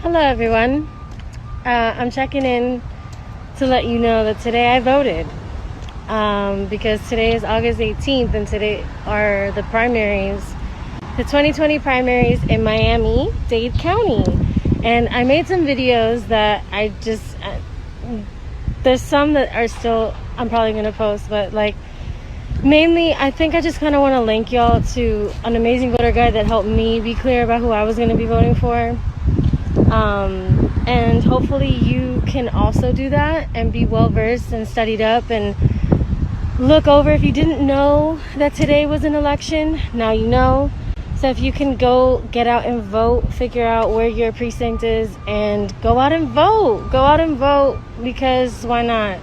Hello everyone. I'm checking in to let you know that today I voted because today is August 18th and today are the primaries, the 2020 primaries in Miami-Dade County. And I made some videos that there's some that are still, I'm probably going to post, but like mainly I think I just kind of want to link y'all to an amazing voter guide that helped me be clear about who I was going to be voting for. And hopefully you can also do that and be well versed and studied up and look over. If you didn't know that today was an election, now you know. So if you can go get out and vote, figure out where your precinct is and go out and vote because why not?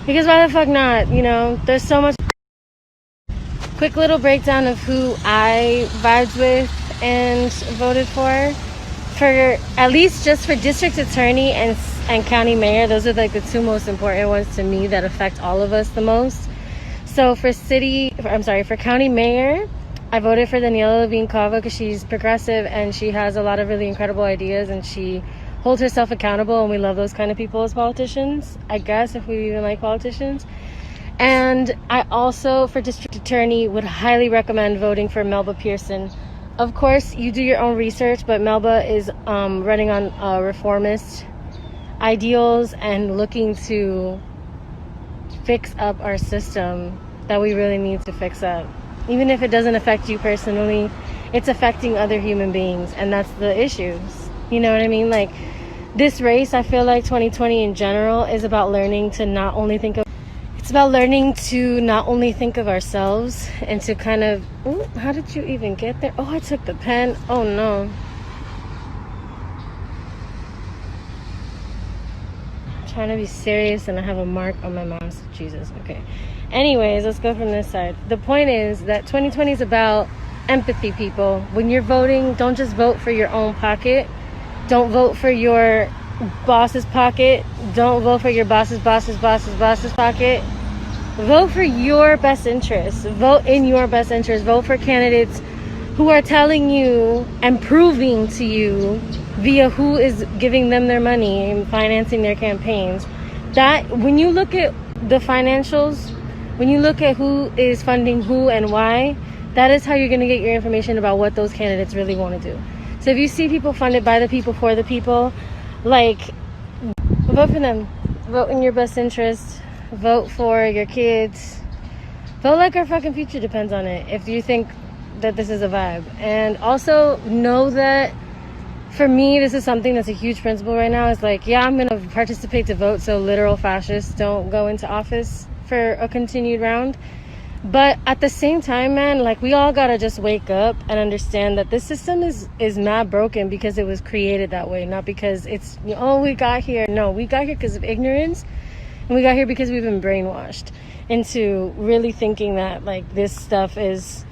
Because why the fuck not? You know, there's so much. Quick little breakdown of who I vibed with and voted for at least just for district attorney and county mayor. Those are like the two most important ones to me that affect all of us the most. So for county mayor, I voted for Daniela Levine Cava because she's progressive and she has a lot of really incredible ideas and she holds herself accountable, and we love those kind of people as politicians, I guess, if we even like politicians. And I also, for district attorney, would highly recommend voting for Melba Pearson. Of course, you do your own research, but Melba is running on reformist ideals and looking to fix up our system that we really need to fix up. Even if it doesn't affect you personally, it's affecting other human beings, and that's the issues. You know what I mean? Like, this race, I feel like 2020 in general is about learning to not only think of ourselves and to kind of, ooh, how did you even get there? Oh, I took the pen. Oh no. I'm trying to be serious and I have a mark on my mouse. Jesus. Okay. Anyways, let's go from this side. The point is that 2020 is about empathy, people. When you're voting, don't just vote for your own pocket. Don't vote for your boss's pocket. Don't vote for your boss's pocket. Vote for your best interest. Vote in your best interest. Vote for candidates who are telling you and proving to you via who is giving them their money and financing their campaigns. That when you look at the financials, when you look at who is funding who and why, that is how you're going to get your information about what those candidates really want to do. So if you see people funded by the people for the people, like, vote for them. Vote in your best interest. Vote for your kids. Vote like our fucking future depends on it, if you think that this is a vibe. And also know that for me, this is something that's a huge principle right now. It's like, yeah, I'm going to participate to vote so literal fascists don't go into office for a continued round. But at the same time, man, like, we all gotta just wake up and understand that this system is mad broken because it was created that way, not because it's, oh, we got here. No, we got here because of ignorance, and we got here because we've been brainwashed into really thinking that, like, this stuff is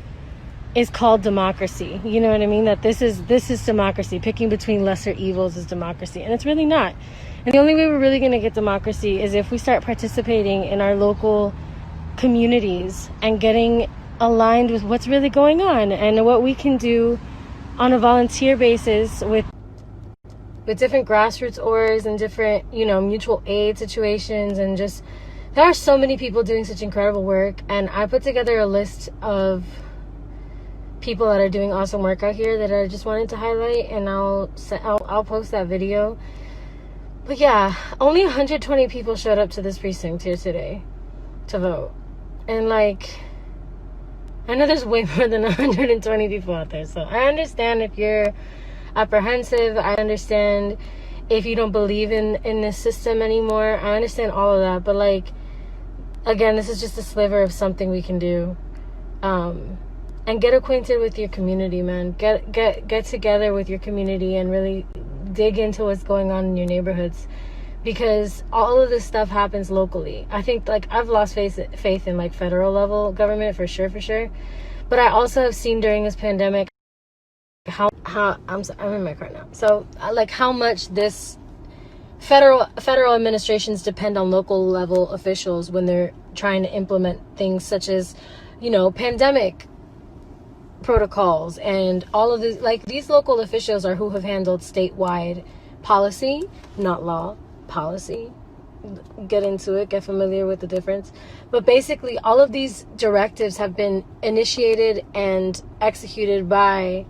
called democracy. You know what I mean? That this is democracy. Picking between lesser evils is democracy, and it's really not. And the only way we're really gonna get democracy is if we start participating in our local communities and getting aligned with what's really going on and what we can do on a volunteer basis with different grassroots orgs and different, mutual aid situations. And just, there are so many people doing such incredible work, and I put together a list of people that are doing awesome work out here that I just wanted to highlight, and I'll post that video. But yeah, only 120 people showed up to this precinct here today to vote. And like, I know there's way more than 120 people out there, so I understand if you're apprehensive. I understand if you don't believe in this system anymore. I understand all of that, but like, again, this is just a sliver of something we can do. And get acquainted with your community, man. Get together with your community and really dig into what's going on in your neighborhoods. Because all of this stuff happens locally. I think, like, I've lost faith in, like, federal level government for sure. But I also have seen during this pandemic how I'm in my car now. So, like, how much this federal administrations depend on local level officials when they're trying to implement things such as, pandemic protocols and all of this. Like, these local officials are who have handled statewide policy, not law, policy. Get into it, get familiar with the difference. But basically, all of these directives have been initiated and executed by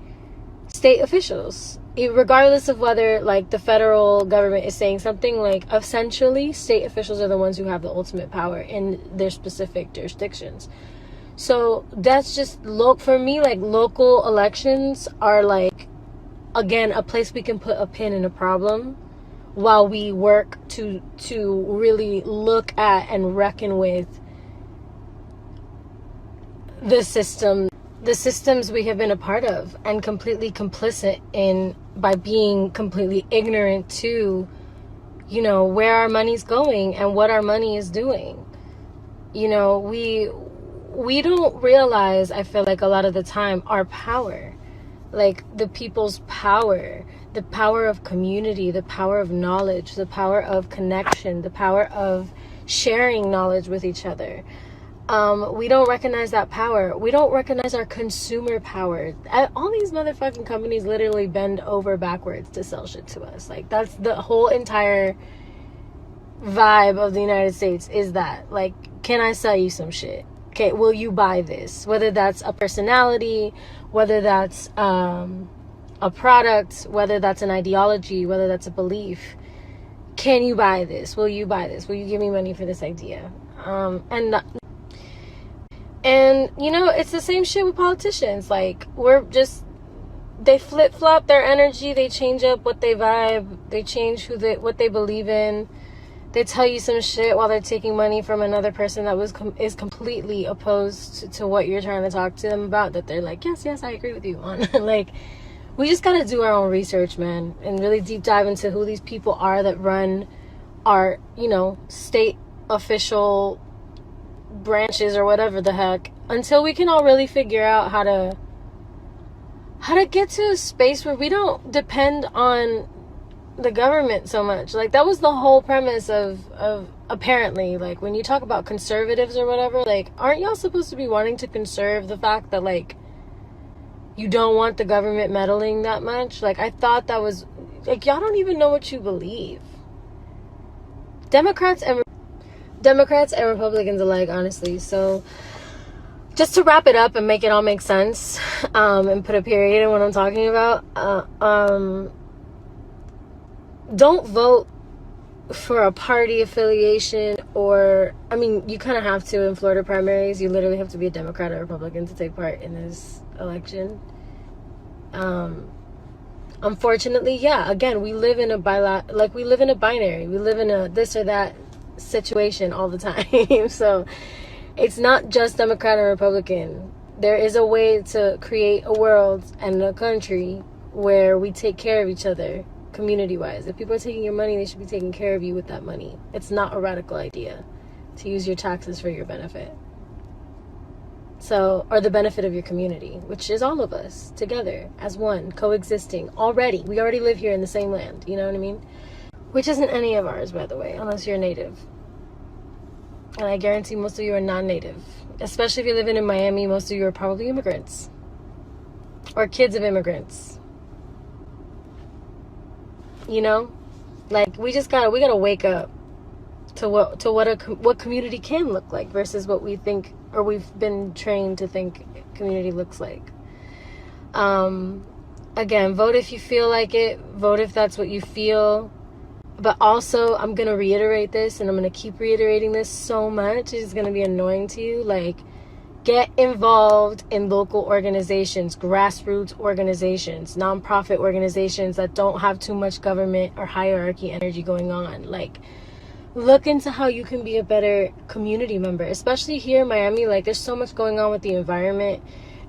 state officials, regardless of whether, like, the federal government is saying something. Like, essentially, state officials are the ones who have the ultimate power in their specific jurisdictions. So that's just, for me, like, local elections are, like, again, a place we can put a pin in a problem while we work to really look at and reckon with the systems we have been a part of and completely complicit in, by being completely ignorant to, you know, where our money's going and what our money is doing. You know, we don't realize, I feel like, a lot of the time, our power, like the people's power, the power of community, the power of knowledge, the power of connection, the power of sharing knowledge with each other. We don't recognize that power. We don't recognize our consumer power. All these motherfucking companies literally bend over backwards to sell shit to us. Like, that's the whole entire vibe of the United States, is that, like, can I sell you some shit? Okay, will you buy this? Whether that's a personality, whether that's a product, whether that's an ideology, whether that's a belief. Can you buy this? Will you buy this? Will you give me money for this idea? And you know, it's the same shit with politicians. Like, they flip-flop their energy, they change up what they vibe, they change what they believe in. They tell you some shit while they're taking money from another person that is completely opposed to what you're trying to talk to them about, that they're like, yes, I agree with you on. Like, we just gotta do our own research, man, and really deep dive into who these people are that run our, you know, state official branches or whatever the heck, until we can all really figure out how to get to a space where we don't depend on the government so much. Like, that was the whole premise of apparently, like, when you talk about conservatives or whatever, like, aren't y'all supposed to be wanting to conserve the fact that, like, you don't want the government meddling that much? Like, I thought that was, like, y'all don't even know what you believe. Democrats and Republicans alike, honestly. So just to wrap it up and make it all make sense, and put a period in what I'm talking about, don't vote for a party affiliation, or, I mean, you kind of have to in Florida primaries. You literally have to be a Democrat or Republican to take part in this election. Unfortunately, yeah, again, we live in a binary. We live in a this or that situation all the time. So it's not just Democrat or Republican. There is a way to create a world and a country where we take care of each other community-wise. If people are taking your money, they should be taking care of you with that money. It's not a radical idea to use your taxes for your benefit. So, or the benefit of your community, which is all of us together as one, coexisting already. We already live here in the same land, you know what I mean? Which isn't any of ours, by the way, unless you're native. And I guarantee most of you are non-native. Especially if you're living in Miami, most of you are probably immigrants. Or kids of immigrants. You know? Like, we gotta wake up to what community can look like versus what we think, or we've been trained to think community looks like. Again, vote if you feel like it. Vote if that's what you feel. But also, I'm going to reiterate this, and I'm going to keep reiterating this so much, it's going to be annoying to you. Like, get involved in local organizations, grassroots organizations, nonprofit organizations that don't have too much government or hierarchy energy going on. Like, look into how you can be a better community member, especially here in Miami. Like, there's so much going on with the environment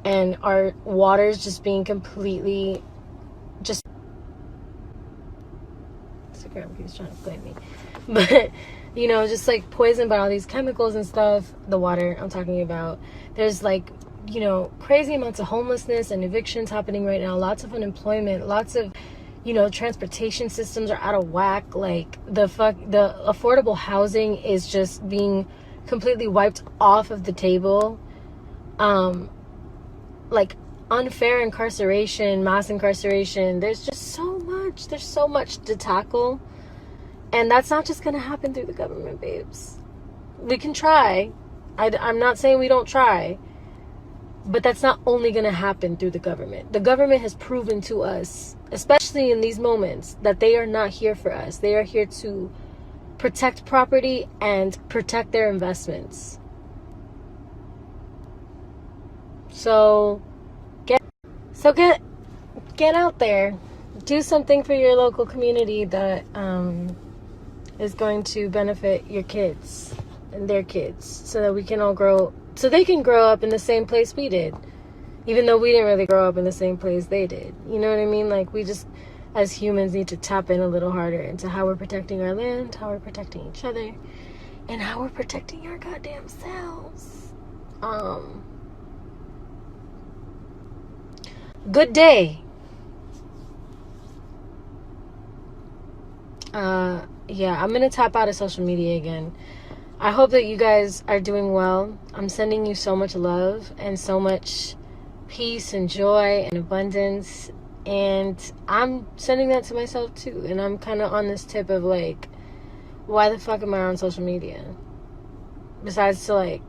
and our waters just being completely just... Instagram keeps trying to play me. But, you know, just like poisoned by all these chemicals and stuff. The water I'm talking about. There's like, you know, crazy amounts of homelessness and evictions happening right now. Lots of unemployment. Lots of, you know, transportation systems are out of whack. Like, the affordable housing is just being completely wiped off of the table. Like, unfair incarceration, mass incarceration. There's just so much. There's so much to tackle. And that's not just going to happen through the government, babes. We can try. I'm not saying we don't try. But that's not only going to happen through the government. The government has proven to us, especially in these moments, that they are not here for us. They are here to protect property and protect their investments. So get out there. Do something for your local community that is going to benefit your kids and their kids, so that we can all grow, so they can grow up in the same place we did, even though we didn't really grow up in the same place they did. You know what I mean? Like, we just, as humans, need to tap in a little harder into how we're protecting our land, how we're protecting each other, and how we're protecting our goddamn selves. Good day. Yeah, I'm gonna tap out of social media again. I hope that you guys are doing well. I'm sending you so much love and so much peace and joy and abundance. And I'm sending that to myself too. And I'm kind of on this tip of like, why the fuck am I on social media? Besides to like...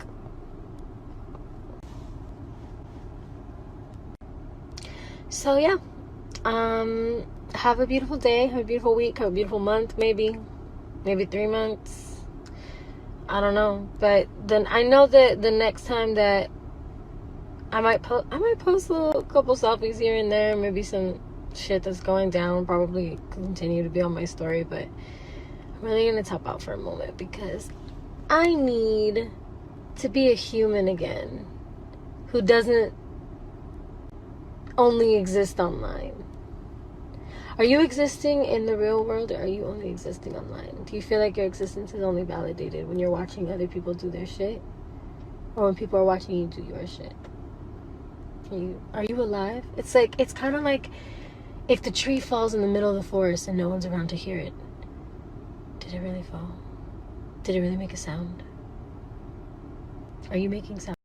So yeah. Have a beautiful day. Have a beautiful week. Have a beautiful month, maybe. Maybe 3 months. I don't know. But then I know that the next time that I might post a couple selfies here and there, maybe some shit that's going down, probably continue to be on my story, but I'm really gonna tap out for a moment because I need to be a human again who doesn't only exist online. Are you existing in the real world, or are you only existing online? Do you feel like your existence is only validated when you're watching other people do their shit? Or when people are watching you do your shit? Are you alive? It's like, it's kind of like if the tree falls in the middle of the forest and no one's around to hear it. Did it really fall? Did it really make a sound? Are you making sound?